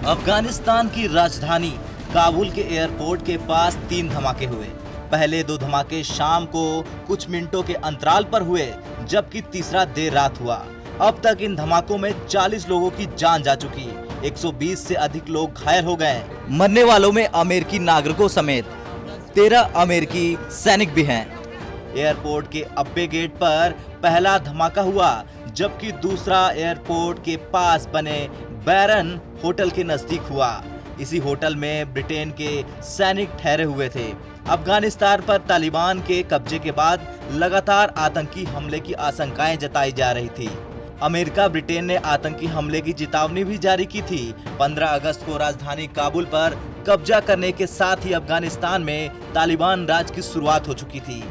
अफगानिस्तान की राजधानी काबुल के एयरपोर्ट के पास 3 धमाके हुए। पहले 2 धमाके शाम को कुछ मिनटों के अंतराल पर हुए, जबकि तीसरा देर रात हुआ। अब तक इन धमाकों में 40 लोगों की जान जा चुकी, 120 से अधिक लोग घायल हो गए। मरने वालों में अमेरिकी नागरिकों समेत 13 अमेरिकी सैनिक भी हैं। एयरपोर्ट के अब्बे गेट पर पहला धमाका हुआ, जबकि दूसरा एयरपोर्ट के पास बने बैरन होटल के नजदीक हुआ। इसी होटल में ब्रिटेन के सैनिक ठहरे हुए थे। अफगानिस्तान पर तालिबान के कब्जे के बाद लगातार आतंकी हमले की आशंकाएं जताई जा रही थी। अमेरिका ब्रिटेन ने आतंकी हमले की चेतावनी भी जारी की थी। 15 अगस्त को राजधानी काबुल पर कब्जा करने के साथ ही अफगानिस्तान में तालिबान राज की शुरुआत हो चुकी थी।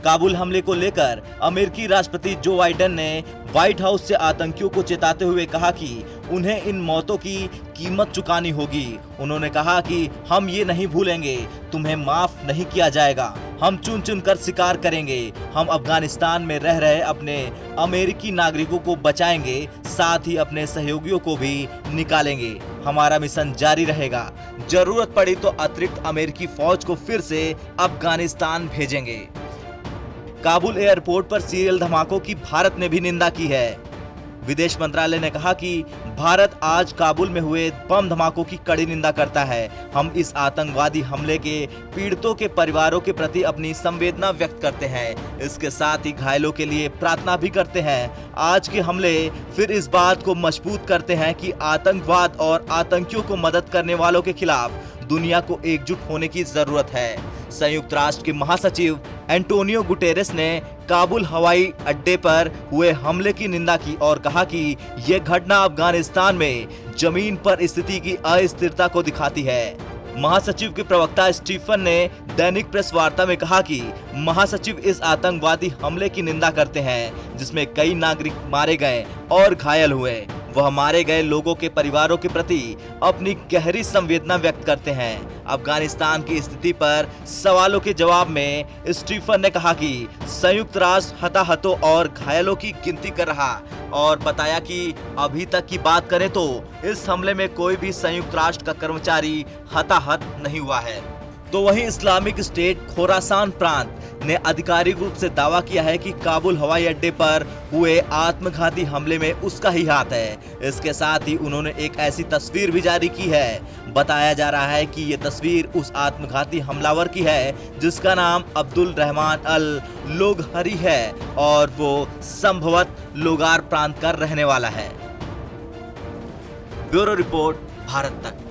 काबुल हमले को लेकर अमेरिकी राष्ट्रपति जो बाइडेन ने व्हाइट हाउस से आतंकियों को चेताते हुए कहा कि उन्हें इन मौतों की कीमत चुकानी होगी। उन्होंने कहा कि हम ये नहीं भूलेंगे, तुम्हें माफ नहीं किया जाएगा, हम चुन चुन कर शिकार करेंगे, हम अफगानिस्तान में रह रहे अपने अमेरिकी नागरिकों को बचाएंगे, साथ ही अपने सहयोगियों को भी निकालेंगे। हमारा मिशन जारी रहेगा, जरूरत पड़ी तो अतिरिक्त अमेरिकी फौज को फिर से अफगानिस्तान भेजेंगे। काबुल एयरपोर्ट पर सीरियल धमाकों की भारत ने भी निंदा की है। विदेश मंत्रालय ने कहा कि भारत आज काबुल में हुए बम धमाकों की कड़ी निंदा करता है। हम इस आतंकवादी हमले के पीड़ितों के परिवारों के प्रति अपनी संवेदना व्यक्त करते हैं। इसके साथ ही घायलों के लिए प्रार्थना भी करते हैं। आज के हमले फिर इस बात को मजबूत करते हैं कि आतंकवाद और आतंकियों को मदद करने वालों के खिलाफ दुनिया को एकजुट होने की जरूरत है। संयुक्त राष्ट्र के महासचिव एंटोनियो गुटेरेस ने काबुल हवाई अड्डे पर हुए हमले की निंदा की और कहा कि यह घटना अफगानिस्तान में जमीन पर स्थिति की अस्थिरता को दिखाती है। महासचिव के प्रवक्ता स्टीफन ने दैनिक प्रेस वार्ता में कहा कि महासचिव इस आतंकवादी हमले की निंदा करते हैं, जिसमें कई नागरिक मारे गए और घायल हुए। वह मारे गए लोगों के परिवारों के प्रति अपनी गहरी संवेदना व्यक्त करते हैं। अफगानिस्तान की स्थिति पर सवालों के जवाब में स्टीफन ने कहा कि संयुक्त राष्ट्र हताहतों और घायलों की गिनती कर रहा और बताया कि अभी तक की बात करें तो इस हमले में कोई भी संयुक्त राष्ट्र का कर्मचारी हताहत नहीं हुआ है। तो वहीं इस्लामिक स्टेट खोरासान प्रांत ने आधिकारिक रूप से दावा किया है कि काबुल हवाई अड्डे पर हुए आत्मघाती हमले में उसका ही हाथ है। इसके साथ ही उन्होंने एक ऐसी तस्वीर भी जारी की है। बताया जा रहा है कि ये तस्वीर उस आत्मघाती हमलावर की है जिसका नाम अब्दुल रहमान अल लोगहरी है और वो संभवत लोगार प्रांत का रहने वाला है। ब्यूरो रिपोर्ट, भारत तक।